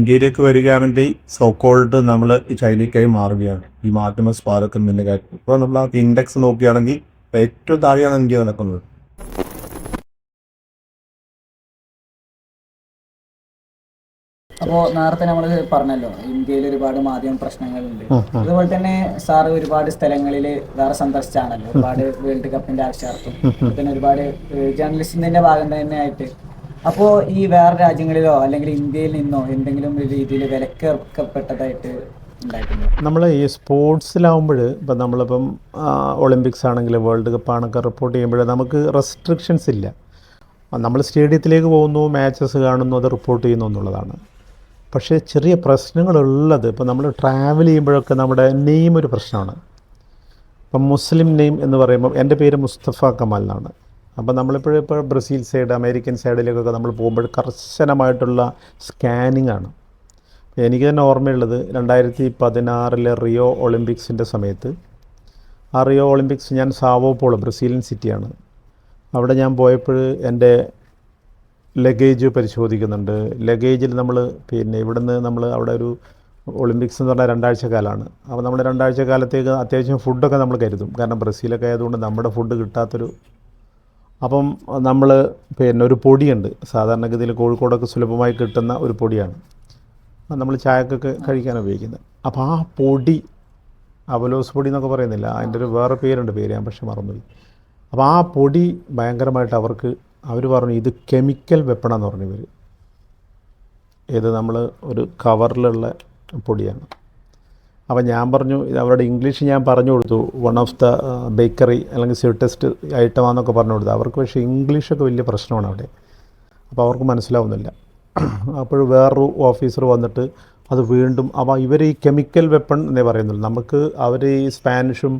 ഇന്ത്യയിലേക്ക് വരികയാണെങ്കിൽ സോക്കോൾഡ് നമ്മൾ ചൈനയ്ക്കായി മാറുകയാണ് ഈ മാധ്യമ സ്മാരകത്തിന്റെ കാര്യം. ഇപ്പോൾ നമ്മൾ ആ ഇൻഡെക്സ് നോക്കുകയാണെങ്കിൽ ഏറ്റവും താഴെയാണ് ഇന്ത്യ നടക്കുന്നത്. അപ്പോൾ നേരത്തെ നമ്മൾ പറഞ്ഞല്ലോ ഇന്ത്യയിൽ ഒരുപാട് മാധ്യമ പ്രശ്നങ്ങളുണ്ട്. അതുപോലെ തന്നെ സാറ് ഒരുപാട് സ്ഥലങ്ങളിൽ വേറെ സന്ദർശിച്ചാണല്ലോ, ഒരുപാട് വേൾഡ് കപ്പിന്റെ ആവശ്യാർത്ഥം പിന്നെ ഒരുപാട് ജേർണലിസ്റ്റിന്റെ ഭാഗം തന്നെ ആയിട്ട്. അപ്പോൾ ഈ വേറെ രാജ്യങ്ങളിലോ അല്ലെങ്കിൽ ഇന്ത്യയിൽ നിന്നോ എന്തെങ്കിലും ഒരു രീതിയിൽ വിലക്കേർക്കപ്പെട്ടതായിട്ട് ഉണ്ടായിട്ടുണ്ടോ? നമ്മൾ ഈ സ്പോർട്സിലാവുമ്പോൾ ഇപ്പം നമ്മളിപ്പം ഒളിമ്പിക്സ് ആണെങ്കിൽ വേൾഡ് കപ്പാണൊക്കെ റിപ്പോർട്ട് ചെയ്യുമ്പോൾ നമുക്ക് റെസ്ട്രിക്ഷൻസ് ഇല്ല. നമ്മൾ സ്റ്റേഡിയത്തിലേക്ക് പോകുന്നു, മാച്ചസ് കാണുന്നു, അത് റിപ്പോർട്ട് ചെയ്യുന്നു എന്നുള്ളതാണ്. പക്ഷേ ചെറിയ പ്രശ്നങ്ങളുള്ളത് ഇപ്പോൾ നമ്മൾ ട്രാവൽ ചെയ്യുമ്പോഴൊക്കെ നമ്മുടെ നെയിം ഒരു പ്രശ്നമാണ്. ഇപ്പം മുസ്ലിം നെയിം എന്ന് പറയുമ്പോൾ എൻ്റെ പേര് മുസ്തഫ കമാൽ എന്നാണ്. അപ്പോൾ നമ്മളിപ്പോൾ ബ്രസീൽ സൈഡ്, അമേരിക്കൻ സൈഡിലേക്കൊക്കെ നമ്മൾ പോകുമ്പോൾ കർശനമായിട്ടുള്ള സ്കാനിങ് ആണ്. എനിക്ക് തന്നെ ഓർമ്മയുള്ളത് 2016 റിയോ ഒളിമ്പിക്സിൻ്റെ സമയത്ത്, ആ റിയോ ഒളിമ്പിക്സ് ഞാൻ സാവോ പോളോ, ബ്രസീലിയൻ സിറ്റിയാണ്, അവിടെ ഞാൻ പോയപ്പോൾ എൻ്റെ ലഗേജ് പരിശോധിക്കുന്നുണ്ട്. ലഗേജിൽ നമ്മൾ ഇവിടുന്ന് നമ്മൾ അവിടെ ഒരു ഒളിമ്പിക്സ് എന്ന് പറഞ്ഞാൽ 2 ആഴ്ച കാലമാണ്. അപ്പോൾ നമ്മൾ 2 ആഴ്ച കാലത്തേക്ക് അത്യാവശ്യം ഫുഡൊക്കെ നമ്മൾ കരുതും, കാരണം ബ്രസീലൊക്കെ ആയതുകൊണ്ട് നമ്മുടെ ഫുഡ് കിട്ടാത്തൊരു. അപ്പം നമ്മൾ ഒരു പൊടിയുണ്ട്, സാധാരണഗതിയിൽ കോഴിക്കോടൊക്കെ സുലഭമായി കിട്ടുന്ന ഒരു പൊടിയാണ്, നമ്മൾ ചായക്കൊക്കെ കഴിക്കാൻ ഉപയോഗിക്കുന്നത്. അപ്പോൾ ആ പൊടി, അവലോസ് പൊടി എന്നൊക്കെ പറയുന്നില്ല, അതിൻ്റെ ഒരു വേറെ പേരുണ്ട്, പേര് ഞാൻ പക്ഷേ മറന്നുപോയി. അപ്പോൾ ആ പൊടി ഭയങ്കരമായിട്ട് അവർ പറഞ്ഞു ഇത് കെമിക്കൽ വെപ്പണെന്ന് പറഞ്ഞു ഇവർ. ഇത് നമ്മൾ ഒരു കവറിലുള്ള പൊടിയാണ്. അപ്പോൾ ഞാൻ പറഞ്ഞു, ഇത് അവരുടെ ഇംഗ്ലീഷ് ഞാൻ പറഞ്ഞു കൊടുത്തു, വൺ ഓഫ് ദ ബേക്കറി അല്ലെങ്കിൽ സ്വീറ്റസ്റ്റ് ഐറ്റമാണെന്നൊക്കെ പറഞ്ഞു കൊടുത്തു. അവർക്ക് പക്ഷേ ഇംഗ്ലീഷൊക്കെ വലിയ പ്രശ്നമാണ് അവിടെ, അപ്പോൾ അവർക്ക് മനസ്സിലാവുന്നില്ല. അപ്പോൾ വേറൊരു ഓഫീസർ വന്നിട്ട് അത് വീണ്ടും, അപ്പോൾ ഇവർ ഈ കെമിക്കൽ വെപ്പൺ എന്നേ പറയുന്നുള്ളൂ. നമുക്ക് അവർ ഈ സ്പാനിഷും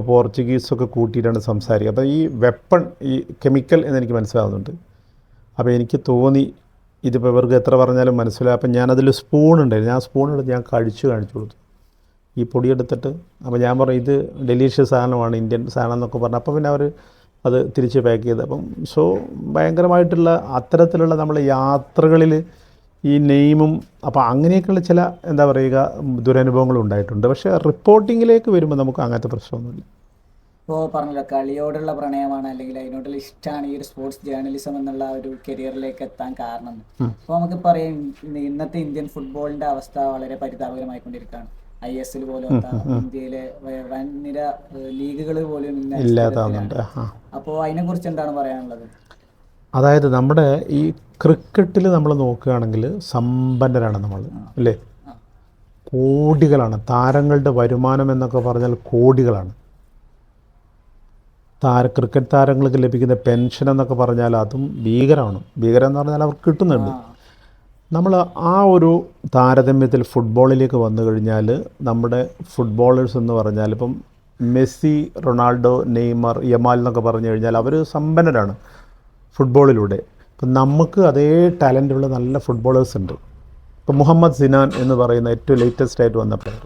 പോർച്ചുഗീസൊക്കെ കൂട്ടിയിട്ടാണ് സംസാരിക്കുക. അപ്പോൾ ഈ വെപ്പൺ, ഈ കെമിക്കൽ എന്നെനിക്ക് മനസ്സിലാവുന്നുണ്ട്. അപ്പോൾ എനിക്ക് തോന്നി ഇതിപ്പോൾ ഇവർക്ക് എത്ര പറഞ്ഞാലും മനസ്സിലാവും. അപ്പം ഞാനതിൽ സ്പൂൺ ഉണ്ടായിരുന്നു, ഞാൻ സ്പൂൺ എടുത്ത് ഞാൻ കാണിച്ചു കൊടുത്തു ഈ പൊടിയെടുത്തിട്ട്. അപ്പോൾ ഞാൻ പറഞ്ഞു ഇത് ഡെലീഷ്യസ് സാധനമാണ്, ഇന്ത്യൻ സാധനം എന്നൊക്കെ പറഞ്ഞു. അപ്പോൾ പിന്നെ അവർ അത് തിരിച്ച് പാക്ക് ചെയ്ത്. അപ്പം ഭയങ്കരമായിട്ടുള്ള അത്തരത്തിലുള്ള നമ്മളെ യാത്രകളിൽ ഈ നെയിമും, അപ്പോൾ അങ്ങനെയൊക്കെയുള്ള ചില എന്താ പറയുക ദുരനുഭവങ്ങളും ഉണ്ടായിട്ടുണ്ട്. പക്ഷേ റിപ്പോർട്ടിങ്ങിലേക്ക് വരുമ്പോൾ നമുക്ക് അങ്ങനത്തെ പ്രശ്നമൊന്നുമില്ല. ഇപ്പോൾ പറഞ്ഞല്ലോ കളിയോടുള്ള പ്രണയമാണ് അല്ലെങ്കിൽ അതിനോടുള്ള ഇഷ്ടമാണ് ഈ ഒരു സ്പോർട്സ് ജേർണലിസം എന്നുള്ള ഒരു കരിയറിലേക്ക് എത്താൻ കാരണം. അപ്പോൾ നമുക്ക് പറയാം ഇന്നത്തെ ഇന്ത്യൻ ഫുട്ബോളിൻ്റെ അവസ്ഥ വളരെ പരിതാപകരമായിക്കൊണ്ടിരിക്കുകയാണ്. ISL പോലത്തെ ഇന്ത്യയിലെ വൻനിര ലീഗുകൾ പോലും ഇല്ലാതാവുന്നുണ്ട്. അപ്പോൾ അതിനെക്കുറിച്ച് എന്താണ് പറയാനുള്ളത്? അതായത് നമ്മുടെ ഈ ക്രിക്കറ്റിൽ നമ്മൾ നോക്കുകയാണെങ്കിൽ സമ്പന്നരാണ് നമ്മൾ, അല്ലേ? കോടികളാണ് താരങ്ങളുടെ വരുമാനം എന്നൊക്കെ പറഞ്ഞാൽ, കോടികളാണ്. ക്രിക്കറ്റ് താരങ്ങൾക്ക് ലഭിക്കുന്ന പെൻഷൻ എന്നൊക്കെ പറഞ്ഞാൽ അതും ഭീകരമാണ്. ഭീകരം എന്ന് പറഞ്ഞാൽ അവർക്ക് കിട്ടുന്നുണ്ട്. നമ്മൾ ആ ഒരു താരതമ്യത്തിൽ ഫുട്ബോളിലേക്ക് വന്നു കഴിഞ്ഞാൽ നമ്മുടെ ഫുട്ബോളേഴ്സ് എന്ന് പറഞ്ഞാൽ ഇപ്പം മെസ്സി, റൊണാൾഡോ, നെയ്മർ, യമാൽ എന്നൊക്കെ പറഞ്ഞു കഴിഞ്ഞാൽ അവർ സമ്പന്നരാണ് ഫുട്ബോളിലൂടെ. ഇപ്പം നമുക്ക് അതേ ടാലൻ്റുള്ള നല്ല ഫുട്ബോളേഴ്സ് ഉണ്ട്. ഇപ്പം മുഹമ്മദ് സിനാൻ എന്ന് പറയുന്ന ഏറ്റവും ലേറ്റസ്റ്റ് ആയിട്ട് വന്ന പ്ലെയർ,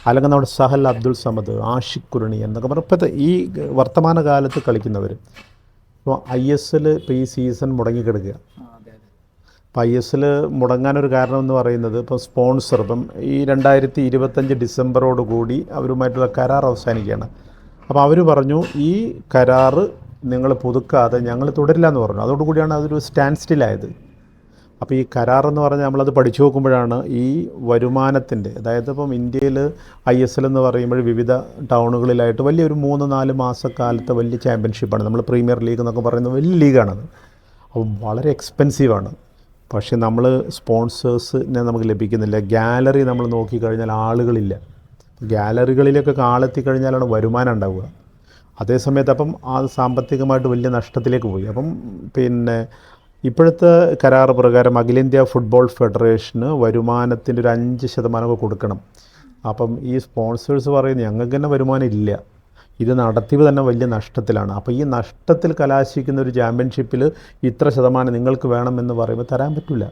അല്ലെങ്കിൽ നമ്മുടെ സഹൽ അബ്ദുൾ സമദ്, ആഷിഖ് കുർണി എന്നൊക്കെ പറഞ്ഞാൽ ഇപ്പോഴത്തെ ഈ വർത്തമാന കാലത്ത് കളിക്കുന്നവർ. ഇപ്പോൾ ISL ഇപ്പോൾ ഈ സീസൺ മുടങ്ങിക്കിടക്കുക. അപ്പോൾ ISL മുടങ്ങാനൊരു കാരണം എന്ന് പറയുന്നത് ഇപ്പോൾ സ്പോൺസർ, ഇപ്പം ഈ 2025 ഡിസംബറോടുകൂടി അവരുമായിട്ടുള്ള കരാർ അവസാനിക്കുകയാണ്. അപ്പോൾ അവർ പറഞ്ഞു ഈ കരാറ് നിങ്ങൾ പുതുക്കാതെ ഞങ്ങൾ തുടരില്ല എന്ന് പറഞ്ഞു. അതോടുകൂടിയാണ് അതൊരു സ്റ്റാൻഡ് സ്റ്റിലായത്. അപ്പോൾ ഈ കരാറെന്ന് പറഞ്ഞാൽ നമ്മളത് പഠിച്ചു നോക്കുമ്പോഴാണ് ഈ വരുമാനത്തിൻ്റെ, അതായത് ഇപ്പം ഇന്ത്യയിൽ ISL എന്ന് പറയുമ്പോൾ വിവിധ ടൗണുകളിലായിട്ട് വലിയൊരു 3-4 മാസക്കാലത്തെ വലിയ ചാമ്പ്യൻഷിപ്പാണ്. നമ്മൾ പ്രീമിയർ ലീഗ് എന്നൊക്കെ പറയുന്നത് വലിയ ലീഗാണത്. അപ്പോൾ വളരെ എക്സ്പെൻസീവാണ്. പക്ഷേ നമ്മൾ സ്പോൺസേഴ്സിനെ നമുക്ക് ലഭിക്കുന്നില്ല. ഗാലറി നമ്മൾ നോക്കിക്കഴിഞ്ഞാൽ ആളുകളില്ല. ഗാലറികളിലേക്കൊക്കെ ആളെത്തിക്കഴിഞ്ഞാലാണ് വരുമാനം ഉണ്ടാവുക. അതേസമയത്ത് അപ്പം ആ സാമ്പത്തികമായിട്ട് വലിയ നഷ്ടത്തിലേക്ക് പോയി. അപ്പം ഇപ്പോഴത്തെ കരാർ പ്രകാരം അഖിലേന്ത്യാ ഫുട്ബോൾ ഫെഡറേഷന് വരുമാനത്തിൻ്റെ ഒരു 5% കൊടുക്കണം. അപ്പം ഈ സ്പോൺസേഴ്സ് പറയുന്നത് ഞങ്ങൾക്ക് തന്നെ വരുമാനം ഇല്ല, ഇത് നടത്തിപ്പ് തന്നെ വലിയ നഷ്ടത്തിലാണ്. അപ്പോൾ ഈ നഷ്ടത്തിൽ കലാശിക്കുന്ന ഒരു ചാമ്പ്യൻഷിപ്പിൽ ഇത്ര ശതമാനം നിങ്ങൾക്ക് വേണമെന്ന് പറയുമ്പോൾ തരാൻ പറ്റില്ല.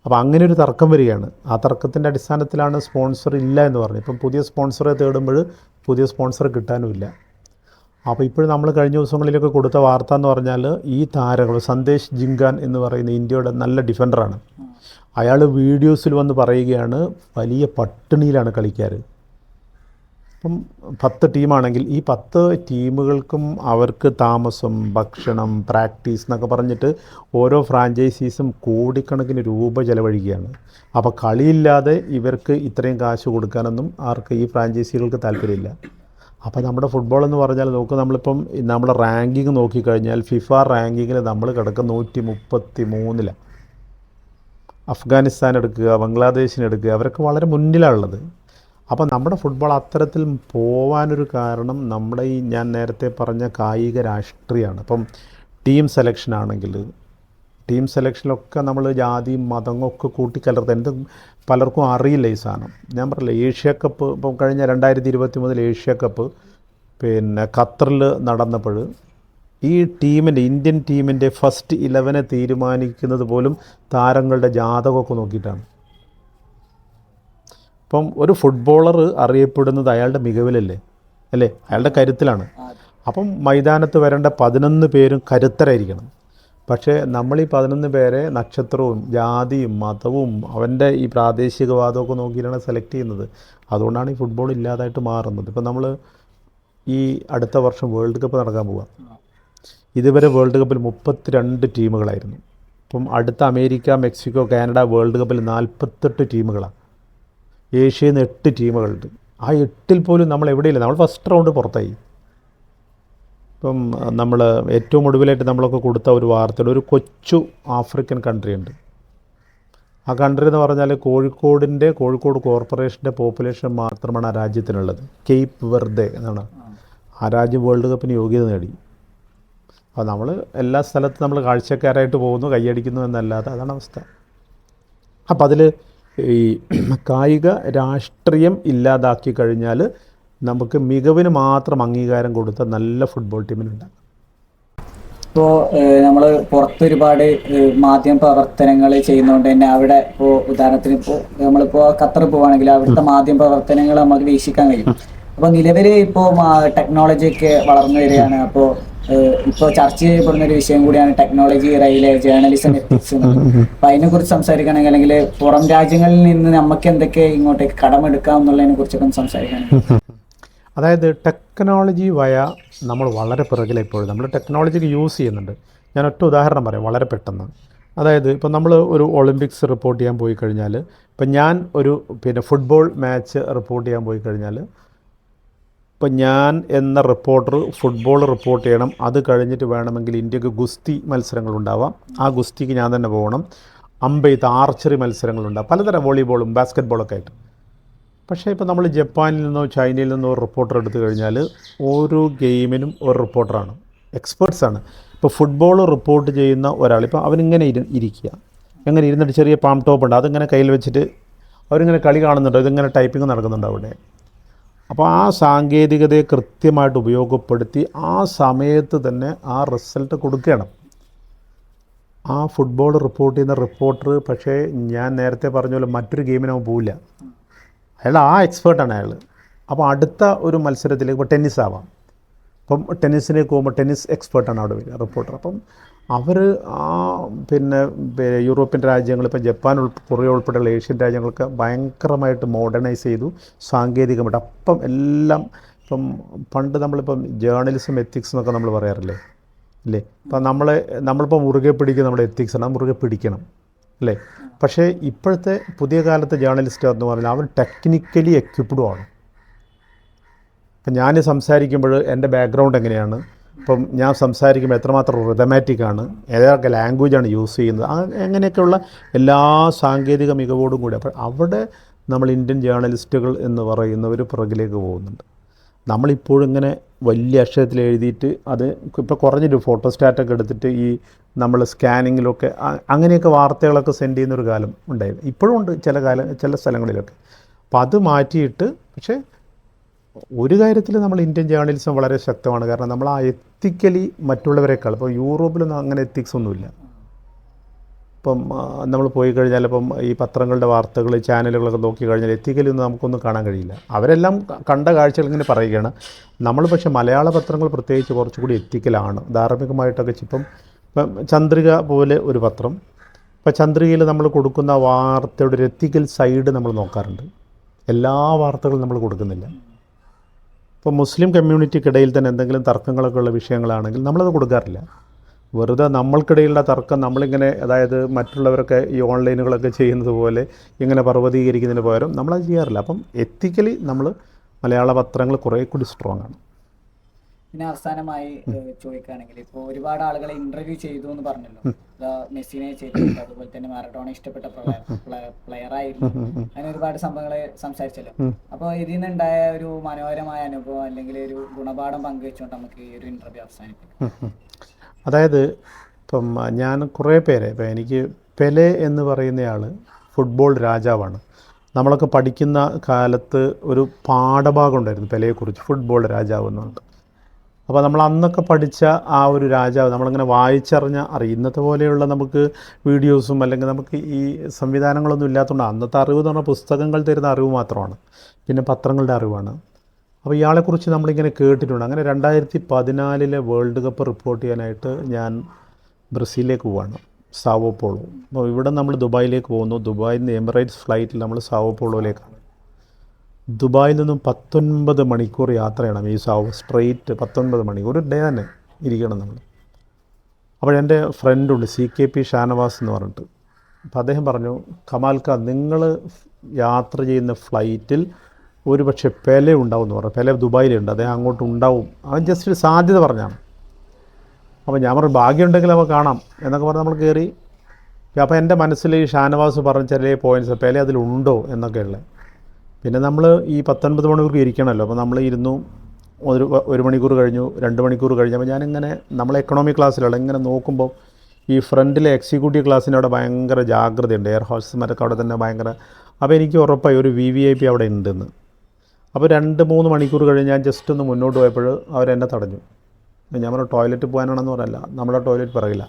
അപ്പോൾ അങ്ങനെ ഒരു തർക്കം വരികയാണ്. ആ തർക്കത്തിൻ്റെ അടിസ്ഥാനത്തിലാണ് സ്പോൺസർ ഇല്ല എന്ന് പറഞ്ഞത്. ഇപ്പം പുതിയ സ്പോൺസറെ തേടുമ്പോൾ പുതിയ സ്പോൺസർ കിട്ടാനുമില്ല. അപ്പോൾ ഇപ്പോഴും നമ്മൾ കഴിഞ്ഞ ദിവസങ്ങളിലൊക്കെ കൊടുത്ത വാർത്ത എന്ന് പറഞ്ഞാൽ ഈ താരങ്ങൾ സന്ദേശ് ജിങ്കാൻ എന്ന് പറയുന്ന ഇന്ത്യയുടെ നല്ല ഡിഫൻഡറാണ്. അയാൾ വീഡിയോസിൽ വന്ന് പറയുകയാണ് വലിയ പട്ടിണിയിലാണ് കളിക്കാർ. അപ്പം 10 ടീമാണെങ്കിൽ ഈ 10 ടീമുകൾക്കും അവർക്ക് താമസം, ഭക്ഷണം, പ്രാക്ടീസ് എന്നൊക്കെ പറഞ്ഞിട്ട് ഓരോ ഫ്രാഞ്ചൈസീസും കോടിക്കണക്കിന് രൂപ ചിലവഴിക്കുകയാണ്. അപ്പോൾ കളിയില്ലാതെ ഇവർക്ക് ഇത്രയും കാശ് കൊടുക്കാനൊന്നും ആർക്ക് ഈ ഫ്രാഞ്ചൈസികൾക്ക് താല്പര്യമില്ല. അപ്പോൾ നമ്മുടെ ഫുട്ബോൾ എന്ന് പറഞ്ഞാൽ നമ്മളിപ്പം നമ്മുടെ റാങ്കിങ് നോക്കിക്കഴിഞ്ഞാൽ ഫിഫ റാങ്കിങ്ങിൽ നമ്മൾ കിടക്കുന്ന 133ലാണ്. അഫ്ഗാനിസ്ഥാൻ എടുക്കുക, ബംഗ്ലാദേശിന് എടുക്കുക, അവരൊക്കെ വളരെ മുന്നിലാണുള്ളത്. അപ്പോൾ നമ്മുടെ ഫുട്ബോൾ അത്തരത്തിൽ പോവാനൊരു കാരണം നമ്മുടെ ഈ ഞാൻ നേരത്തെ പറഞ്ഞ കായിക രാഷ്ട്രീയമാണ്. ഇപ്പം ടീം സെലക്ഷനാണെങ്കിൽ ടീം സെലക്ഷനിലൊക്കെ നമ്മൾ ജാതിയും മതങ്ങളൊക്കെ കൂട്ടിക്കലർത്ത് പലർക്കും അറിയില്ല ഈ സാധനം. ഞാൻ പറഞ്ഞില്ല, ഏഷ്യ കപ്പ് ഇപ്പം കഴിഞ്ഞ 2023 ഏഷ്യ കപ്പ് പിന്നെ ഖത്തറിൽ നടന്നപ്പോൾ ഈ ഇന്ത്യൻ ടീമിൻ്റെ ഫസ്റ്റ് 11 തീരുമാനിക്കുന്നത് പോലും താരങ്ങളുടെ ജാതകമൊക്കെ നോക്കിയിട്ടാണ്. ഇപ്പം ഒരു ഫുട്ബോളർ അറിയപ്പെടുന്നത് അയാളുടെ മികവിലല്ലേ, അല്ലേ, അയാളുടെ കരുത്തിലാണ്. അപ്പം മൈതാനത്ത് വരേണ്ട 11 പേരും കരുത്തരായിരിക്കണം. പക്ഷേ നമ്മൾ ഈ 11 പേരെ നക്ഷത്രവും ജാതിയും മതവും അവൻ്റെ ഈ പ്രാദേശികവാദമൊക്കെ നോക്കിയിട്ടാണ് സെലക്ട് ചെയ്യുന്നത്. അതുകൊണ്ടാണ് ഈ ഫുട്ബോൾ ഇല്ലാതായിട്ട് മാറുന്നത്. ഇപ്പം നമ്മൾ ഈ അടുത്ത വർഷം വേൾഡ് കപ്പ് നടക്കാൻ പോവാം. ഇതുവരെ വേൾഡ് കപ്പിൽ 32 ടീമുകളായിരുന്നു. ഇപ്പം അടുത്ത അമേരിക്ക, മെക്സിക്കോ, കാനഡ വേൾഡ് കപ്പിൽ 48 ടീമുകളാണ്. ഏഷ്യയിൽ നിന്ന് 8 ടീമുകളുണ്ട്. ആ 8ൽ പോലും നമ്മൾ എവിടെയില്ല, നമ്മൾ ഫസ്റ്റ് റൗണ്ട് പുറത്തായി. ഇപ്പം നമ്മൾ ഏറ്റവും ഒടുവിലായിട്ട് നമ്മളൊക്കെ കൊടുത്ത ഒരു വാർത്തയുടെ ഒരു കൊച്ചു ആഫ്രിക്കൻ കൺട്രി ഉണ്ട്. ആ കൺട്രി എന്ന് പറഞ്ഞാൽ കോഴിക്കോട് കോർപ്പറേഷൻ്റെ പോപ്പുലേഷൻ മാത്രമാണ് ആ രാജ്യത്തിനുള്ളത്. കേപ്പ് വെർദെ എന്നാണ്. ആ രാജ്യം വേൾഡ് കപ്പിന് യോഗ്യത നേടി. അപ്പോൾ നമ്മൾ എല്ലാ സ്ഥലത്തും നമ്മൾ കാഴ്ചക്കാരായിട്ട് പോകുന്നു, കൈയടിക്കുന്നു എന്നല്ലാതെ അതാണ് അവസ്ഥ. അപ്പം അതിൽ ഈ കായിക രാഷ്ട്രീയം ഇല്ലാതാക്കി കഴിഞ്ഞാൽ നമുക്ക് മികവിന് മാത്രം അംഗീകാരം കൊടുത്ത നല്ല ഫുട്ബോൾ ടീമിനുണ്ടാകും. ഇപ്പോൾ നമ്മൾ പുറത്ത് ഒരുപാട് മാധ്യമ പ്രവർത്തനങ്ങൾ ചെയ്യുന്നതുകൊണ്ട് തന്നെ അവിടെ ഇപ്പോൾ ഉദാഹരണത്തിന് ഇപ്പോൾ നമ്മളിപ്പോൾ ഖത്തർ പോവുകയാണെങ്കിൽ അവിടുത്തെ മാധ്യമ പ്രവർത്തനങ്ങൾ നമുക്ക് വീക്ഷിക്കാൻ കഴിയും. അപ്പോൾ നിലവിൽ ഇപ്പോൾ ടെക്നോളജി ഒക്കെ വളർന്നു വരികയാണ്. അപ്പോൾ ഇപ്പോൾ ചർച്ച ചെയ്യപ്പെടുന്ന ഒരു വിഷയം കൂടിയാണ് ടെക്നോളജി, റെയിൽവേ, ജേർണലിസം, എത്തിക്സ്. അപ്പോൾ അതിനെക്കുറിച്ച് സംസാരിക്കുകയാണെങ്കിൽ അല്ലെങ്കിൽ പുറം രാജ്യങ്ങളിൽ നിന്ന് നമുക്ക് എന്തൊക്കെ ഇങ്ങോട്ടേക്ക് കടമെടുക്കാം എന്നുള്ളതിനെ കുറിച്ചൊക്കെ സംസാരിക്കുകയാണെങ്കിൽ, അതായത് ടെക്നോളജി നമ്മൾ വളരെ പിറകിലെപ്പോഴും നമ്മൾ ടെക്നോളജിക്ക് യൂസ് ചെയ്യുന്നുണ്ട്. ഞാൻ ഒറ്റ ഉദാഹരണം പറയാം വളരെ പെട്ടെന്ന്. അതായത് ഇപ്പം നമ്മൾ ഒരു ഒളിമ്പിക്സ് റിപ്പോർട്ട് ചെയ്യാൻ പോയി കഴിഞ്ഞാൽ, ഇപ്പം ഞാൻ ഒരു ഫുട്ബോൾ മാച്ച് റിപ്പോർട്ട് ചെയ്യാൻ പോയി കഴിഞ്ഞാൽ, ഇപ്പം ഞാൻ എന്ന റിപ്പോർട്ടർ ഫുട്ബോൾ റിപ്പോർട്ട് ചെയ്യണം. അത് കഴിഞ്ഞിട്ട് വേണമെങ്കിൽ ഇന്ത്യക്ക് ഗുസ്തി മത്സരങ്ങളുണ്ടാവാം, ആ ഗുസ്തിക്ക് ഞാൻ തന്നെ പോകണം. അമ്പെയ്ത്ത്, ആർച്ചറി മത്സരങ്ങളുണ്ടാകും, പലതരം വോളിബോളും ബാസ്ക്കറ്റ് ബോളൊക്കെ ആയിട്ട്. പക്ഷേ ഇപ്പോൾ നമ്മൾ ജപ്പാനിൽ നിന്നോ ചൈനയിൽ നിന്നോ ഒരു റിപ്പോർട്ടർ എടുത്തു കഴിഞ്ഞാൽ ഓരോ ഗെയിമിനും ഒരു റിപ്പോർട്ടറാണ്, എക്സ്പേർട്സാണ്. ഇപ്പോൾ ഫുട്ബോൾ റിപ്പോർട്ട് ചെയ്യുന്ന ഒരാൾ ഇപ്പോൾ അവനിങ്ങനെ ഇരിക്കുക, എങ്ങനെ ഇരുന്നിട്ട് ചെറിയ പാം ടോപ്പ് ഉണ്ട്, അതിങ്ങനെ കയ്യിൽ വെച്ചിട്ട് അവരിങ്ങനെ കളി കാണുന്നുണ്ട്, ഇതിങ്ങനെ ടൈപ്പിംഗ് നടക്കുന്നുണ്ട് അവിടെ. അപ്പോൾ ആ സാങ്കേതികതയെ കൃത്യമായിട്ട് ഉപയോഗപ്പെടുത്തി ആ സമയത്ത് തന്നെ ആ റിസൾട്ട് കൊടുക്കണം. ആ ഫുട്ബോൾ റിപ്പോർട്ട് ചെയ്യുന്ന റിപ്പോർട്ടർ പക്ഷേ ഞാൻ നേരത്തെ പറഞ്ഞ പോലെ മറ്റൊരു ഗെയിമിനവൻ പോവില്ല, അയാൾ ആ എക്സ്പേർട്ടാണ് അയാൾ. അപ്പോൾ അടുത്ത ഒരു മത്സരത്തിലേക്ക് ഇപ്പോൾ ടെന്നീസ് ആവാം, അപ്പം ടെന്നീസിലേക്ക് പോകുമ്പോൾ ടെന്നീസ് എക്സ്പേർട്ടാണ് അവിടെ വരിക റിപ്പോർട്ടർ. അപ്പം അവർ യൂറോപ്യൻ രാജ്യങ്ങൾ, ഇപ്പം ജപ്പാൻ കൊറിയ ഉൾപ്പെടെയുള്ള ഏഷ്യൻ രാജ്യങ്ങളൊക്കെ ഭയങ്കരമായിട്ട് മോഡേണൈസ് ചെയ്തു സാങ്കേതികമായിട്ട്. അപ്പം എല്ലാം ഇപ്പം പണ്ട് നമ്മളിപ്പം ജേർണലിസം, എത്തിക്സ് എന്നൊക്കെ നമ്മൾ പറയാറില്ലേ, അല്ലേ? അപ്പം നമ്മളിപ്പോൾ മുറുകെ പിടിക്കുന്ന നമ്മുടെ എത്തിക്സാണ്, അത് മുറുകെ പിടിക്കണം, അല്ലേ? പക്ഷേ ഇപ്പോഴത്തെ പുതിയ കാലത്തെ ജേർണലിസ്റ്റ് എന്ന് പറഞ്ഞാൽ അവർ ടെക്നിക്കലി എക്വിപ്ഡുമാണ്. ഇപ്പം ഞാൻ സംസാരിക്കുമ്പോൾ എൻ്റെ ബാക്ക്ഗ്രൗണ്ട് എങ്ങനെയാണ്, ഇപ്പം ഞാൻ സംസാരിക്കുമ്പോൾ എത്രമാത്രം റിതമാറ്റിക്കാണ്, ഏതൊക്കെ ലാംഗ്വേജാണ് യൂസ് ചെയ്യുന്നത്, അങ്ങനെയൊക്കെയുള്ള എല്ലാ സാങ്കേതിക മികവോടും കൂടി. അപ്പോൾ അവിടെ നമ്മൾ ഇന്ത്യൻ ജേർണലിസ്റ്റുകൾ എന്ന് പറയുന്നവർ പുറകിലേക്ക് പോകുന്നുണ്ട്. നമ്മളിപ്പോഴും ഇങ്ങനെ വലിയ അക്ഷരത്തിൽ എഴുതിയിട്ട് അത് ഇപ്പോൾ കുറഞ്ഞൊരു ഫോട്ടോസ്റ്റാറ്റൊക്കെ എടുത്തിട്ട് ഈ നമ്മൾ സ്കാനിങ്ങിലൊക്കെ അങ്ങനെയൊക്കെ വാർത്തകളൊക്കെ സെൻഡ് ചെയ്യുന്നൊരു കാലം ഉണ്ടായിരുന്നു, ഇപ്പോഴും ഉണ്ട് ചില സ്ഥലങ്ങളിലൊക്കെ. അപ്പോൾ അത് മാറ്റിയിട്ട്, പക്ഷേ ഒരു കാര്യത്തിൽ നമ്മൾ ഇന്ത്യൻ ജേർണലിസം വളരെ ശക്തമാണ്. കാരണം നമ്മൾ ആ എത്തിക്കലി മറ്റുള്ളവരെക്കാൾ, ഇപ്പോൾ യൂറോപ്പിലൊന്നും അങ്ങനെ എത്തിക്സ് ഒന്നുമില്ല. ഇപ്പം നമ്മൾ പോയി കഴിഞ്ഞാൽ ഇപ്പം ഈ പത്രങ്ങളുടെ വാർത്തകൾ ചാനലുകളൊക്കെ നോക്കി കഴിഞ്ഞാൽ എത്തിക്കലൊന്നും നമുക്കൊന്നും കാണാൻ കഴിയില്ല. അവരെല്ലാം കണ്ട കാഴ്ചകൾ ഇങ്ങനെ പറയുകയാണ്. നമ്മൾ പക്ഷേ മലയാള പത്രങ്ങൾ പ്രത്യേകിച്ച് കുറച്ചുകൂടി എത്തിക്കലാണ് ധാർമ്മികമായിട്ടൊക്കെ. ഇപ്പം ചന്ദ്രിക പോലെ ഒരു പത്രം, ഇപ്പം ചന്ദ്രികയിൽ നമ്മൾ കൊടുക്കുന്ന വാർത്തയുടെ ഒരു എത്തിക്കൽ സൈഡ് നമ്മൾ നോക്കാറുണ്ട്. എല്ലാ വാർത്തകളും നമ്മൾ കൊടുക്കുന്നില്ല. ഇപ്പോൾ മുസ്ലിം കമ്മ്യൂണിറ്റിക്കിടയിൽ തന്നെ എന്തെങ്കിലും തർക്കങ്ങളൊക്കെ ഉള്ള വിഷയങ്ങളാണെങ്കിൽ നമ്മളത് കൊടുക്കാറില്ല. വെറുതെ നമ്മൾക്കിടയിലുള്ള തർക്കം നമ്മളിങ്ങനെ, അതായത് മറ്റുള്ളവരൊക്കെ ഈ ഓൺലൈനുകളൊക്കെ ചെയ്യുന്നത് പോലെ ഇങ്ങനെ പർവ്വതീകരിക്കുന്നതിന് പകരം നമ്മളത് ചെയ്യാറില്ല. അപ്പം എത്തിക്കലി നമ്മൾ മലയാള പത്രങ്ങൾ കുറേ കൂടി സ്ട്രോങ് ആണ്. പിന്നെ അവസാനമായി ചോദിക്കുകയാണെങ്കിൽ, ഇപ്പോൾ ഒരുപാട് ആളുകളെ ഇന്റർവ്യൂ ചെയ്തു എന്ന് പറഞ്ഞല്ലോ. മെസ്സിനെ ചെയ്തിട്ടുണ്ട്, അതുപോലെ തന്നെ മാറഡോണ ഇഷ്ടപ്പെട്ട പ്ലെയർ ആയിരുന്നു, അങ്ങനെ ഒരുപാട് സംഭവങ്ങൾ സംസാരിച്ചല്ലോ. അപ്പോൾ ഇതിൽ നിന്നുണ്ടായ ഒരു മനോഹരമായ അനുഭവം അല്ലെങ്കിൽ ഒരു ഗുണപാഠം പങ്കുവെച്ചുകൊണ്ട് നമുക്ക് ഈ ഒരു ഇന്റർവ്യൂ അവസാനിപ്പിക്കാം. അതായത് ഇപ്പം ഞാൻ കുറേ പേരെ, ഇപ്പം എനിക്ക് പെലെ എന്ന് പറയുന്നയാൾ ഫുട്ബോൾ രാജാവാണ്. നമ്മളൊക്കെ പഠിക്കുന്ന കാലത്ത് ഒരു പാഠഭാഗം ഉണ്ടായിരുന്നു പെലെയെക്കുറിച്ച്, ഫുട്ബോൾ രാജാവ് എന്നുണ്ട്. അപ്പോൾ നമ്മൾ അന്നൊക്കെ പഠിച്ച ആ ഒരു രാജാവ് നമ്മളിങ്ങനെ വായിച്ചറിഞ്ഞ അറിയും. ഇന്നത്തെ പോലെയുള്ള നമുക്ക് വീഡിയോസും അല്ലെങ്കിൽ നമുക്ക് ഈ സംവിധാനങ്ങളൊന്നും ഇല്ലാത്തതുകൊണ്ട് അന്നത്തെ അറിവ് എന്ന് പറഞ്ഞാൽ പുസ്തകങ്ങൾ തരുന്ന അറിവ് മാത്രമാണ്, പിന്നെ പത്രങ്ങളുടെ അറിവാണ്. അപ്പോൾ ഇയാളെക്കുറിച്ച് നമ്മളിങ്ങനെ കേട്ടിട്ടുണ്ട്. അങ്ങനെ 2014 വേൾഡ് കപ്പ് റിപ്പോർട്ട് ചെയ്യാനായിട്ട് ഞാൻ ബ്രസീലിലേക്ക് പോവാണ്, സാവോ പോളോ. അപ്പോൾ ഇവിടെ നമ്മൾ ദുബായിലേക്ക് പോകുന്നു. ദുബായിൽ നിന്ന് എമിറേറ്റ്സ് ഫ്ലൈറ്റിൽ നമ്മൾ സാവോ പോളോയിലേക്കാണ്. ദുബായിൽ നിന്നും 19 മണിക്കൂർ യാത്ര ചെയ്യണം. ഈ സാവോ സ്ട്രെയിറ്റ് 19 മണിക്കൂർ, ഒരു ഡേ തന്നെ ഇരിക്കണം നമ്മൾ. അപ്പോഴെൻ്റെ ഫ്രണ്ടുണ്ട് CKP ഷാനവാസ് എന്ന് പറഞ്ഞിട്ട്. അപ്പോൾ അദ്ദേഹം പറഞ്ഞു, കമാൽക്ക നിങ്ങൾ യാത്ര ചെയ്യുന്ന ഫ്ലൈറ്റിൽ ഒരു പക്ഷേ പെലെ ഉണ്ടാവും എന്ന് പറഞ്ഞു. പെലെ ദുബായിലുണ്ട്, അദ്ദേഹം അങ്ങോട്ട് ഉണ്ടാവും. അവൻ ജസ്റ്റ് ഒരു സാധ്യത പറഞ്ഞാണ്. അപ്പോൾ ഞാൻ പറഞ്ഞു ഭാഗ്യമുണ്ടെങ്കിൽ അവ കാണാം എന്നൊക്കെ പറഞ്ഞ് നമ്മൾ കയറി. അപ്പോൾ എൻ്റെ മനസ്സിൽ ഈ ഷാനവാസ് പറഞ്ഞ ചെറിയ പോയിൻറ്റ്സ്, പെലെ അതിലുണ്ടോ എന്നൊക്കെയുള്ളത്. പിന്നെ നമ്മൾ ഈ 19 മണിക്കൂർ ഇരിക്കണമല്ലോ. അപ്പോൾ നമ്മൾ ഇരുന്നു, ഒരു മണിക്കൂർ കഴിഞ്ഞു, 2 മണിക്കൂർ കഴിഞ്ഞു. അപ്പോൾ ഞാനിങ്ങനെ നമ്മൾ എക്കണോമി ക്ലാസ്സിലുള്ള ഇങ്ങനെ നോക്കുമ്പോൾ ഈ ഫ്രണ്ടിലെ എക്സിക്യൂട്ടീവ് ക്ലാസ്സിൻ്റെ അവിടെ ഭയങ്കര ജാഗ്രതയുണ്ട്, എയർ ഹോസ്റ്റസ്മാരൊക്കെ അവിടെ തന്നെ ഭയങ്കര. അപ്പോൾ എനിക്ക് ഉറപ്പായി ഒരു VIP അവിടെ ഉണ്ടെന്ന്. അപ്പോൾ 2-3 മണിക്കൂർ കഴിഞ്ഞ് ഞാൻ ജസ്റ്റ് ഒന്ന് മുന്നോട്ട് പോയപ്പോൾ അവരെന്നെ തടഞ്ഞു. ഞാൻ പറഞ്ഞു ടോയ്ലറ്റ് പോകാനാണെന്ന് പറയല്ല, നമ്മുടെ ടോയ്ലറ്റ് പറയില്ല.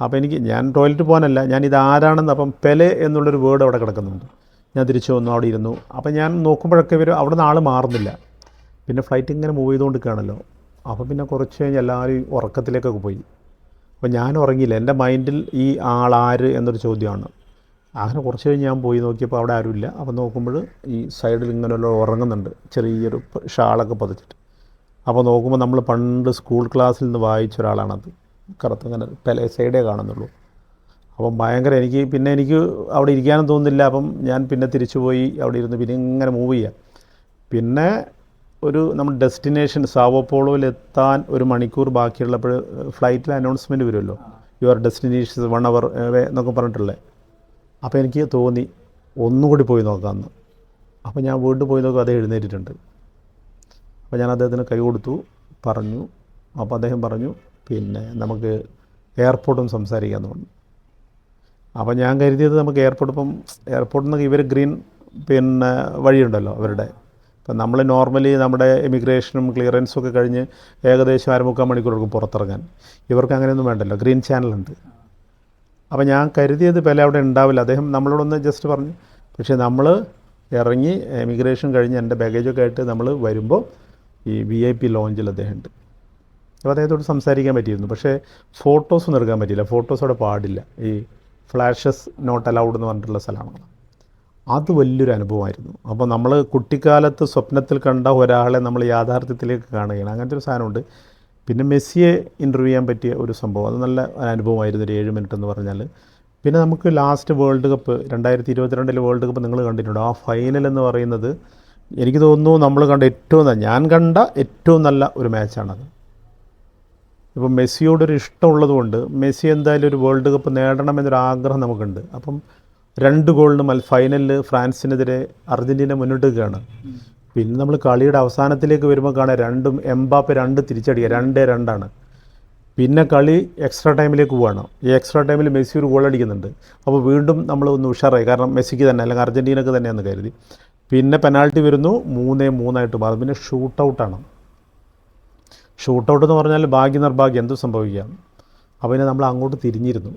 അപ്പോൾ ഞാൻ ടോയ്ലറ്റ് പോകാനല്ല, ഞാൻ ഇതാരാണെന്ന്. അപ്പം പെലെ എന്നുള്ളൊരു വേർഡ് അവിടെ കിടക്കുന്നുണ്ട്. ഞാൻ തിരിച്ചു വന്നു, അവിടെ ഇരുന്നു. അപ്പോൾ ഞാൻ നോക്കുമ്പോഴൊക്കെ ഇവർ അവിടെ നിന്ന് ആൾ മാറുന്നില്ല. പിന്നെ ഫ്ലൈറ്റ് ഇങ്ങനെ മൂവ് ചെയ്തുകൊണ്ടിരിക്കുകയാണല്ലോ. അപ്പോൾ പിന്നെ കുറച്ച് കഴിഞ്ഞ് എല്ലാവരും ഉറക്കത്തിലേക്കൊക്കെ പോയി. അപ്പോൾ ഞാൻ ഉറങ്ങിയില്ല. എൻ്റെ മൈൻഡിൽ ഈ ആളാര് എന്നൊരു ചോദ്യമാണ്. അങ്ങനെ കുറച്ച് കഴിഞ്ഞ് ഞാൻ പോയി നോക്കിയപ്പോൾ അവിടെ ആരുമില്ല. അപ്പോൾ നോക്കുമ്പോൾ ഈ സൈഡിൽ ഇങ്ങനെയുള്ള ഉറങ്ങുന്നുണ്ട്, ചെറിയൊരു ഷാളൊക്കെ പതിച്ചിട്ട്. അപ്പോൾ നോക്കുമ്പോൾ നമ്മൾ പണ്ട് സ്കൂൾ ക്ലാസ്സിൽ നിന്ന് വായിച്ച ഒരാളാണത്, കറുത്തങ്ങനെ പെലെ സൈഡേ കാണുന്നുള്ളൂ. അപ്പം ഭയങ്കര എനിക്ക് അവിടെ ഇരിക്കാനും തോന്നുന്നില്ല. അപ്പം ഞാൻ പിന്നെ തിരിച്ചു പോയി അവിടെ ഇരുന്ന് പിന്നെ ഇങ്ങനെ മൂവ് ചെയ്യുക. പിന്നെ നമ്മൾ ഡെസ്റ്റിനേഷൻ സാവോ പോളോയിൽ എത്താൻ 1 മണിക്കൂർ ബാക്കിയുള്ളപ്പോൾ ഫ്ലൈറ്റിൽ അനൗൺസ്മെൻറ്റ് വരുമല്ലോ, യുവർ ഡെസ്റ്റിനേഷൻ 1 hour എന്നൊക്കെ പറഞ്ഞിട്ടുള്ളത്. അപ്പോൾ എനിക്ക് തോന്നി ഒന്നുകൂടി പോയി നോക്കാമെന്ന്. അപ്പോൾ ഞാൻ വീണ്ടും പോയി നോക്കുക, അദ്ദേഹം എഴുന്നേറ്റിട്ടുണ്ട്. അപ്പോൾ ഞാൻ അദ്ദേഹത്തിന് കൈ കൊടുത്തു, പറഞ്ഞു. അപ്പോൾ അദ്ദേഹം പറഞ്ഞു പിന്നെ നമുക്ക് എയർപോർട്ടും സംസാരിക്കാമെന്ന് പറഞ്ഞു. അപ്പോൾ ഞാൻ കരുതിയത് നമുക്ക് എയർപോർട്ടിൽ നിന്ന് ഇവർ ഗ്രീൻ വഴിയുണ്ടല്ലോ അവരുടെ. ഇപ്പം നമ്മൾ നോർമലി നമ്മുടെ ഇമിഗ്രേഷനും ക്ലിയറൻസും ഒക്കെ കഴിഞ്ഞ് ഏകദേശം 1.25 മണിക്കൂർ പുറത്തിറങ്ങാൻ. ഇവർക്ക് അങ്ങനെയൊന്നും വേണ്ടല്ലോ, ഗ്രീൻ ചാനലുണ്ട്. അപ്പോൾ ഞാൻ കരുതിയത് പെലെ അവിടെ ഉണ്ടാവില്ല. അദ്ദേഹം നമ്മളോടൊന്ന് ജസ്റ്റ് പറഞ്ഞു. പക്ഷേ നമ്മൾ ഇറങ്ങി ഇമിഗ്രേഷൻ കഴിഞ്ഞ് എൻ്റെ ബാഗേജൊക്കെ ആയിട്ട് നമ്മൾ വരുമ്പോൾ ഈ VIP ലോഞ്ചിൽ അദ്ദേഹം ഉണ്ട്. അപ്പോൾ അദ്ദേഹത്തോട് സംസാരിക്കാൻ പറ്റിയിരുന്നു. പക്ഷേ ഫോട്ടോസൊന്നും എടുക്കാൻ പറ്റിയില്ല. ഫോട്ടോസ് അവിടെ പാടില്ല, ഈ ഫ്ലാഷസ് നോട്ട് അലൗഡ് എന്ന് പറഞ്ഞിട്ടുള്ള സ്ഥലമാണ്. അത് വലിയൊരു അനുഭവമായിരുന്നു. അപ്പോൾ നമ്മൾ കുട്ടിക്കാലത്ത് സ്വപ്നത്തിൽ കണ്ട ഒരാളെ നമ്മൾ യാഥാർത്ഥ്യത്തിലേക്ക് കാണുകയാണ്. അങ്ങനത്തെ ഒരു സാധനമുണ്ട്. പിന്നെ മെസ്സിയെ ഇൻ്റർവ്യൂ ചെയ്യാൻ പറ്റിയ ഒരു സംഭവം, അത് നല്ല അനുഭവമായിരുന്നു, ഒരു 7 മിനിറ്റ് എന്ന് പറഞ്ഞാൽ. പിന്നെ നമുക്ക് last world cup 2022 world cup നിങ്ങൾ കണ്ടിട്ടുണ്ട്. ആ ഫൈനൽ എന്ന് പറയുന്നത് എനിക്ക് തോന്നുന്നു നമ്മൾ കണ്ട ഞാൻ കണ്ട ഏറ്റവും നല്ല ഒരു മാച്ചാണത്. ഇപ്പം മെസ്സിയോടൊരു ഇഷ്ടമുള്ളതുകൊണ്ട് മെസ്സി എന്തായാലും ഒരു വേൾഡ് കപ്പ് നേടണമെന്നൊരാഗ്രഹം നമുക്കുണ്ട്. അപ്പം 2 ഗോളിന് ഫൈനലിൽ ഫ്രാൻസിനെതിരെ അർജൻറ്റീന മുന്നിട്ട് നിൽക്കുകയാണ്. പിന്നെ നമ്മൾ കളിയുടെ അവസാനത്തിലേക്ക് വരുമ്പോൾ കാണാം എംബാപ്പെ 2 തിരിച്ചടിക്കുക, 2-2. പിന്നെ കളി എക്സ്ട്രാ ടൈമിലേക്ക് പോവുകയാണ്. ഈ എക്സ്ട്രാ ടൈമിൽ മെസ്സി ഒരു ഗോൾ അടിക്കുന്നുണ്ട്. അപ്പോൾ വീണ്ടും നമ്മൾ ഒന്ന് ഉഷാറായി, കാരണം മെസ്സിക്ക് തന്നെ അല്ലെങ്കിൽ അർജൻറ്റീനക്ക് തന്നെയാണെന്ന് കരുതി. പിന്നെ പെനാൾട്ടി വരുന്നു, 3-3 മാറും. പിന്നെ ഷൂട്ടൗട്ടാണ്. ഷൂട്ടൗട്ട് എന്ന് പറഞ്ഞാൽ ഭാഗ്യ നിർഭാഗ്യം എന്തും സംഭവിക്കാം. അപ്പോൾ പിന്നെ നമ്മൾ അങ്ങോട്ട് തിരിഞ്ഞിരുന്നു.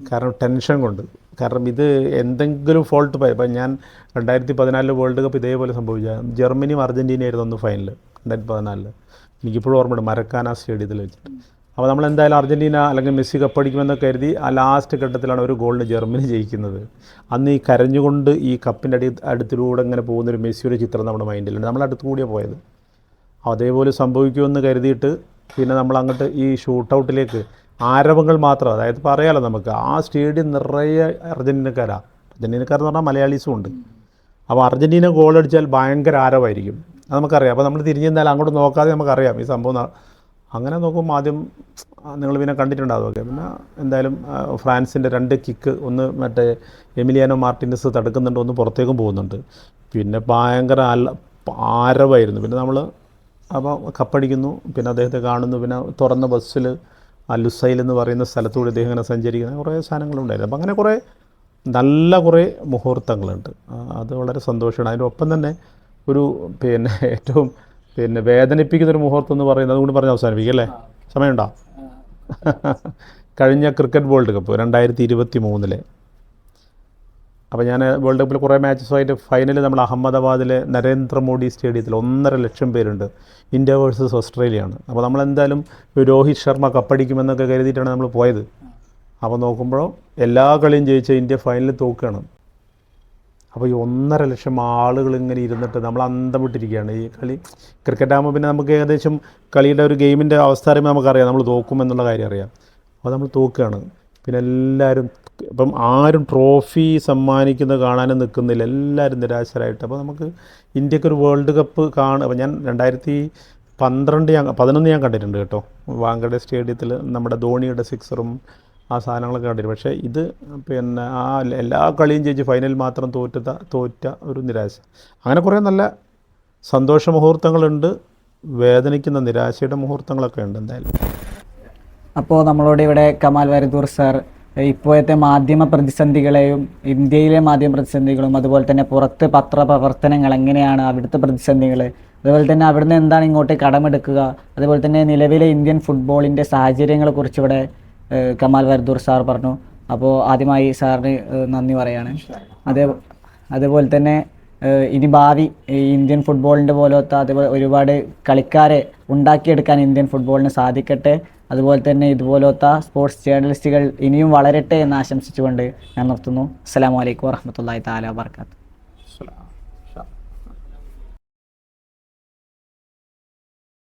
കാരണം ടെൻഷൻ കൊണ്ട്. കാരണം ഇത് എന്തെങ്കിലും ഫോൾട്ട് ഇപ്പം ഞാൻ 2014 വേൾഡ് കപ്പ് ഇതേപോലെ സംഭവിച്ച ജർമ്മനിയും അർജൻറ്റീനയായിരുന്നു ഒന്ന് ഫൈനൽ 2014. എനിക്കിപ്പോഴും ഓർമ്മയുണ്ട്, മരക്കാന സ്റ്റേഡിയത്തിൽ വെച്ചിട്ട്. അപ്പോൾ നമ്മളെന്തായാലും അർജൻറ്റീന അല്ലെങ്കിൽ മെസ്സി കപ്പടിക്കുമെന്നൊക്കെ കരുതി ആ ലാസ്റ്റ് ഘട്ടത്തിലാണ് ഒരു ഗോളിന് ജർമ്മനി ജയിക്കുന്നത്. അന്ന് ഈ കരഞ്ഞുകൊണ്ട് ഈ കപ്പിൻ്റെ അടുത്തിലൂടെ ഇങ്ങനെ പോകുന്നൊരു മെസ്സിയുടെ ചിത്രം നമ്മുടെ മൈൻഡിലുണ്ട്. നമ്മളടുത്ത് കൂടിയാണ് പോയത്. അതേപോലെ സംഭവിക്കുമെന്ന് കരുതിയിട്ട് പിന്നെ നമ്മളങ്ങോട്ട് ഈ ഷൂട്ടൗട്ടിലേക്ക് ആരവങ്ങൾ മാത്രം, അതായത് പറയാമല്ലോ നമുക്ക്, ആ സ്റ്റേഡിയം നിറയെ അർജൻറ്റീനക്കാരെന്ന് പറഞ്ഞാൽ മലയാളീസും ഉണ്ട്. അപ്പോൾ അർജൻറ്റീന ഗോളടിച്ചാൽ ഭയങ്കര ആരവമായിരിക്കും, അത് നമുക്കറിയാം. അപ്പോൾ നമ്മൾ തിരിഞ്ഞ് നിന്നാൽ അങ്ങോട്ട് നോക്കാതെ നമുക്കറിയാം ഈ സംഭവം. അങ്ങനെ നോക്കുമ്പോൾ ആദ്യം നിങ്ങൾ പിന്നെ കണ്ടിട്ടുണ്ടാവുമൊക്കെ. പിന്നെ എന്തായാലും ഫ്രാൻസിൻ്റെ 2 കിക്ക്, ഒന്ന് മറ്റേ എമിലിയാനോ മാർട്ടിനസ് തടുക്കുന്നുണ്ട്, ഒന്ന് പുറത്തേക്കും പോകുന്നുണ്ട്. പിന്നെ ഭയങ്കര ആരവായിരുന്നു. പിന്നെ നമ്മൾ അപ്പോൾ കപ്പടിക്കുന്നു, പിന്നെ അദ്ദേഹത്തെ കാണുന്നു, പിന്നെ തുറന്ന ബസ്സിൽ ലുസൈൽ എന്ന് പറയുന്ന സ്ഥലത്തൂടെ ഇദ്ദേഹം ഇങ്ങനെ സഞ്ചരിക്കുന്ന കുറേ സാധനങ്ങളുണ്ടായിരുന്നു. അപ്പോൾ അങ്ങനെ കുറേ മുഹൂർത്തങ്ങളുണ്ട്. അത് വളരെ സന്തോഷമാണ്. അതിനൊപ്പം തന്നെ ഒരു പിന്നെ ഏറ്റവും വേദനിപ്പിക്കുന്നൊരു മുഹൂർത്തം എന്ന് പറയുന്നത്, അതുകൊണ്ട് പറഞ്ഞ് അവസാനിപ്പിക്കും അല്ലേ, സമയമുണ്ടോ? കഴിഞ്ഞ ക്രിക്കറ്റ് വേൾഡ് കപ്പ് 2023. അപ്പോൾ ഞാൻ വേൾഡ് കപ്പിൽ കുറേ മാച്ചസുമായിട്ട് ഫൈനൽ നമ്മൾ അഹമ്മദാബാദിലെ നരേന്ദ്രമോദി സ്റ്റേഡിയത്തിൽ 1.5 ലക്ഷം പേരുണ്ട്. ഇന്ത്യ വേഴ്സസ് ഓസ്ട്രേലിയയാണ്. അപ്പോൾ നമ്മളെന്തായാലും രോഹിത് ശർമ്മ കപ്പടിക്കുമെന്നൊക്കെ കരുതിയിട്ടാണ് നമ്മൾ പോയത്. അപ്പോൾ നോക്കുമ്പോൾ എല്ലാ കളിയും ജയിച്ച ഇന്ത്യ ഫൈനലിൽ തോക്കുകയാണ്. അപ്പോൾ ഈ 1.5 ലക്ഷം ആളുകൾ ഇങ്ങനെ ഇരുന്നിട്ട് നമ്മൾ അന്തം വിട്ടിരിക്കുകയാണ്. ഈ കളി ക്രിക്കറ്റ് ആകുമ്പോൾ പിന്നെ നമുക്ക് ഏകദേശം കളിയുടെ ഒരു ഗെയിമിൻ്റെ അവസ്ഥ അറിയുമ്പോൾ നമുക്കറിയാം നമ്മൾ തോക്കുമെന്നുള്ള കാര്യം അറിയാം. അപ്പോൾ നമ്മൾ തോക്കുകയാണ്. പിന്നെ എല്ലാവരും ഇപ്പം ആരും ട്രോഫി സമ്മാനിക്കുന്നത് കാണാനും നിൽക്കുന്നില്ല, എല്ലാവരും നിരാശരായിട്ട്. അപ്പോൾ നമുക്ക് ഇന്ത്യക്കൊരു വേൾഡ് കപ്പ് അപ്പോൾ ഞാൻ 2011 ഞാൻ കണ്ടിട്ടുണ്ട് കേട്ടോ, വാങ്കഡെ സ്റ്റേഡിയത്തിൽ നമ്മുടെ ധോണിയുടെ 6റും ആ സാധനങ്ങളൊക്കെ കണ്ടിരുന്നു. പക്ഷേ ഇത് പിന്നെ ആ എല്ലാ കളിയും ജയിച്ച് ഫൈനൽ മാത്രം തോറ്റ ഒരു നിരാശ. അങ്ങനെ കുറേ നല്ല സന്തോഷ മുഹൂർത്തങ്ങളുണ്ട്, വേദനിക്കുന്ന നിരാശയുടെ മുഹൂർത്തങ്ങളൊക്കെ ഉണ്ട് എന്തായാലും. അപ്പോൾ നമ്മളോട് ഇവിടെ കമാൽ വരദൂർ സാർ ഇപ്പോഴത്തെ മാധ്യമ പ്രതിസന്ധികളെയും ഇന്ത്യയിലെ മാധ്യമ പ്രതിസന്ധികളും അതുപോലെ തന്നെ പുറത്ത് പത്രപ്രവർത്തനങ്ങൾ എങ്ങനെയാണ് അവിടുത്തെ പ്രതിസന്ധികൾ, അതുപോലെ തന്നെ അവിടുന്ന് എന്താണ് ഇങ്ങോട്ട് കടമെടുക്കുക, അതുപോലെ തന്നെ നിലവിലെ ഇന്ത്യൻ ഫുട്ബോളിൻ്റെ സാഹചര്യങ്ങളെക്കുറിച്ച് ഇവിടെ കമാൽ വരദൂർ സാർ പറഞ്ഞു. അപ്പോൾ ആദ്യമായി സാറിന് നന്ദി പറയാണ്. അതേപോലെ തന്നെ ഇനി ഭാവി ഇന്ത്യൻ ഫുട്ബോളിൻ്റെ പോലത്തെ അതേപോലെ ഒരുപാട് കളിക്കാരെ ഉണ്ടാക്കിയെടുക്കാൻ ഇന്ത്യൻ ഫുട്ബോളിന് സാധിക്കട്ടെ. അതുപോലെ തന്നെ ഇതുപോലത്തെ സ്പോർട്സ് ജേർണലിസ്റ്റുകൾ ഇനിയും വളരട്ടെ എന്ന് ആശംസിച്ചുകൊണ്ട് ഞാൻ നിർത്തുന്നു. അസ്സലാമു അലൈക്കും വറഹ്മത്തുള്ളാഹി തആല വബറകാതുഹു.